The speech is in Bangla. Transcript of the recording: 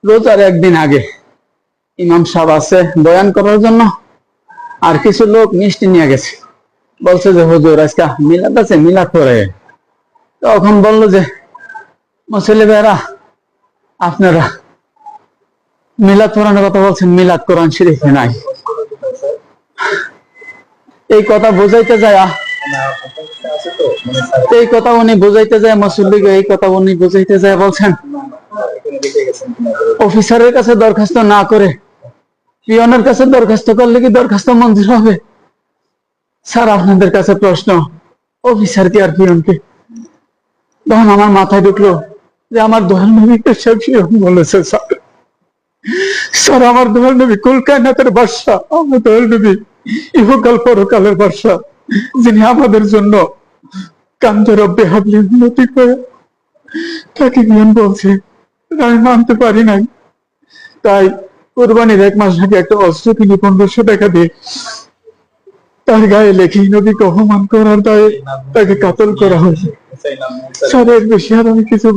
রোজার একদিন আগে ইমাম সাহেব আছে বয়ান করার জন্য, আর কিছু লোক মিষ্টি নিয়ে গেছে, বলছে যে হুজুর আজকে মিলাদ আছে, মিলাদ করে। তখন বললো যে মুসল্লি ভাইরা, আপনারা মিলাদ পড়ানোর কথা বলছেন, মিলাদ কোরআন শরীফে নাই। এই কথা বোঝাইতে যায়, এই কথা উনি বুঝাইতে যায় মুসল্লিকে, এই কথা উনি বুঝাইতে যায় বলছেন অফিসারের কাছে দরখাস্ত না করে পিয়নের কাছে দরখাস্ত করলে কি দরখাস্ত মঞ্জুর হবে? স্যার আপনাদের কাছে প্রশ্ন, অফিসার কি আর পিয়নকে? তখন আমার মাথায় ঢুকলো যে আমার দোহার নবীকে সে পিয়ন বলেছে। স্যার আমার দোহার নবী কুল কায়নাতের বাদশা, আমার দোহার নবী ইহকাল পরকালের বাদশা, যিনি আমাদের জন্য কান্দে রব্বে হাবলি উন্নতি করে তাকে পিয়ন বলছে। আমি মানতে পারি নাই, তাই কোরবানির 1 মাস আগে একটা অস্ত্র কিনে 1500 টাকা দিয়ে তার গায়ে লেখি নবীকে অপমান করার দায়ে তাকে কাতল করা হয়েছে। স্যার এর বেশি আর আমি কিছু